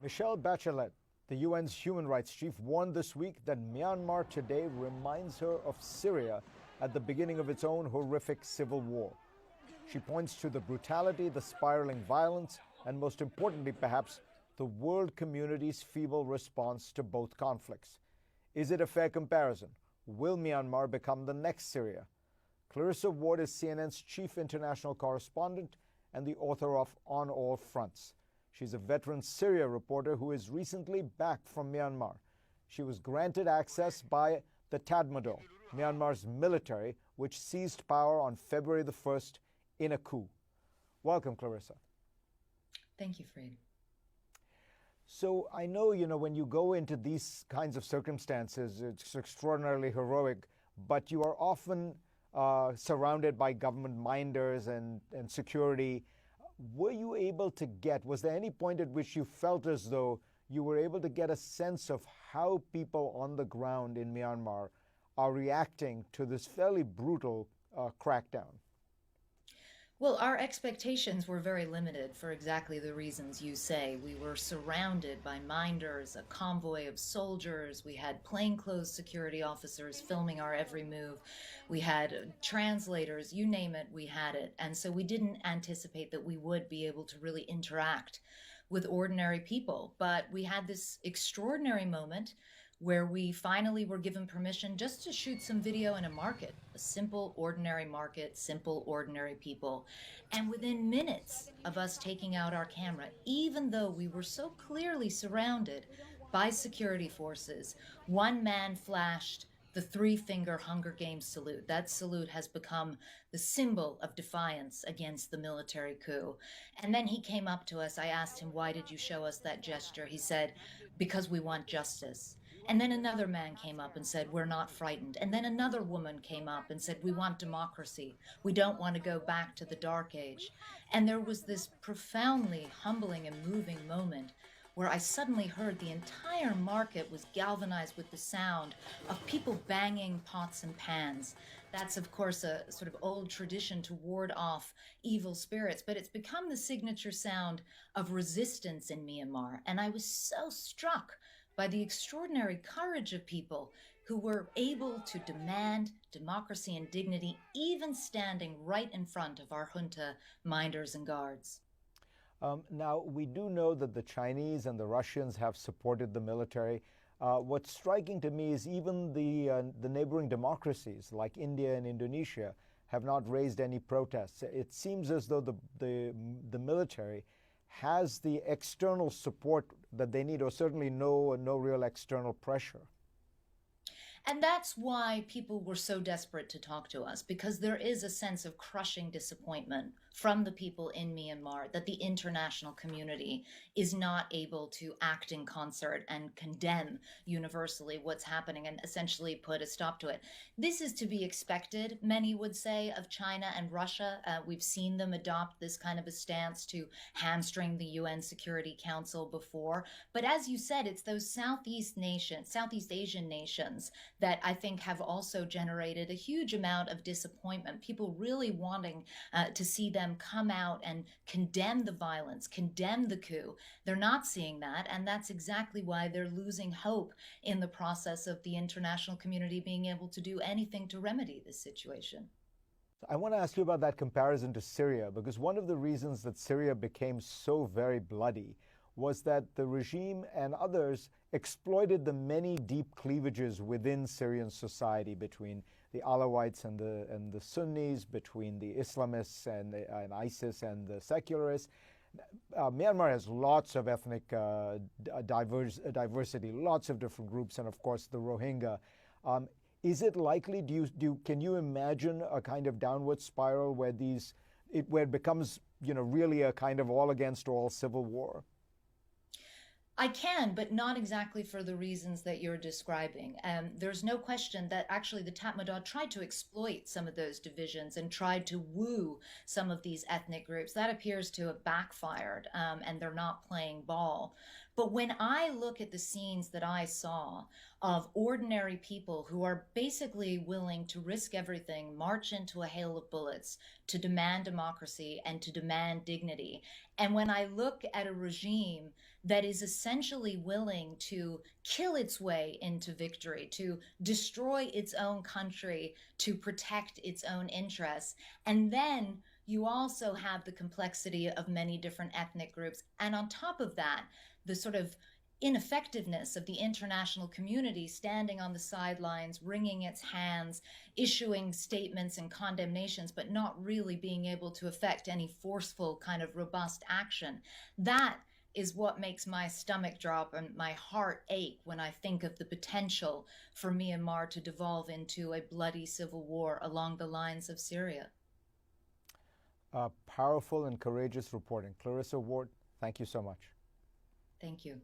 Michelle Bachelet, the UN's human rights chief, warned this week that Myanmar today reminds her of Syria at the beginning of its own horrific civil war. She points to the brutality, the spiraling violence, and most importantly, perhaps, the world community's feeble response to both conflicts. Is it a fair comparison? Will Myanmar become the next Syria? Clarissa Ward is CNN's chief international correspondent and the author of On All Fronts. She's a veteran Syria reporter who is recently back from Myanmar. She was granted access by the Tatmadaw, Myanmar's military, which seized power on February the 1st in a coup. Welcome, Clarissa. Thank you, Freed. So I know, when you go into these kinds of circumstances, it's extraordinarily heroic, but you are often surrounded by government minders and security. Were you able to was there any point at which you felt as though you were able to get a sense of how people on the ground in Myanmar are reacting to this fairly brutal crackdown? Well, our expectations were very limited for exactly the reasons you say. We were surrounded by minders, a convoy of soldiers. We had plainclothes security officers filming our every move. We had translators, you name it, we had it. And so we didn't anticipate that we would be able to really interact with ordinary people. But we had this extraordinary moment where we finally were given permission just to shoot some video in a market, a simple, ordinary market, simple, ordinary people. And within minutes of us taking out our camera, even though we were so clearly surrounded by security forces, one man flashed the three-finger Hunger Games salute. That salute has become the symbol of defiance against the military coup. And then he came up to us. I asked him, why did you show us that gesture? He said, because we want justice. And then another man came up and said, we're not frightened. And then another woman came up and said, we want democracy. We don't want to go back to the dark age. And there was this profoundly humbling and moving moment where I suddenly heard the entire market was galvanized with the sound of people banging pots and pans. That's, of course, a sort of old tradition to ward off evil spirits, but it's become the signature sound of resistance in Myanmar. And I was so struck by the extraordinary courage of people who were able to demand democracy and dignity, even standing right in front of our junta minders and guards. Now, we do know that the Chinese and the Russians have supported the military. What's striking to me is even the neighboring democracies like India and Indonesia have not raised any protests. It seems as though the military has the external support that they need, or certainly no real external pressure. And that's why people were so desperate to talk to us, because there is a sense of crushing disappointment from the people in Myanmar that the international community is not able to act in concert and condemn universally what's happening and essentially put a stop to it. This is to be expected, many would say, of China and Russia. We've seen them adopt this kind of a stance to hamstring the UN Security Council before. But as you said, it's those Southeast Asian nations that I think have also generated a huge amount of disappointment, people really wanting to see them come out and condemn the violence, condemn the coup. They're not seeing that, and that's exactly why they're losing hope in the process of the international community being able to do anything to remedy this situation. I want to ask you about that comparison to Syria, because one of the reasons that Syria became so very bloody was that the regime and others exploited the many deep cleavages within Syrian society between the Alawites and the Sunnis, between the Islamists and ISIS and the secularists. Myanmar has lots of ethnic diversity, lots of different groups, and of course the Rohingya. Is it likely? Can you imagine a kind of downward spiral where it becomes really a kind of all against all civil war? I can, but not exactly for the reasons that you're describing. There's no question that actually the Tatmadaw tried to exploit some of those divisions and tried to woo some of these ethnic groups. That appears to have backfired, and they're not playing ball. But when I look at the scenes that I saw of ordinary people who are basically willing to risk everything, march into a hail of bullets to demand democracy and to demand dignity, and when I look at a regime that is essentially willing to kill its way into victory, to destroy its own country, to protect its own interests, and then you also have the complexity of many different ethnic groups. And on top of that, the sort of ineffectiveness of the international community standing on the sidelines, wringing its hands, issuing statements and condemnations, but not really being able to effect any forceful kind of robust action. That is what makes my stomach drop and my heart ache when I think of the potential for Myanmar to devolve into a bloody civil war along the lines of Syria. Powerful and courageous reporting. Clarissa Ward, thank you so much. Thank you.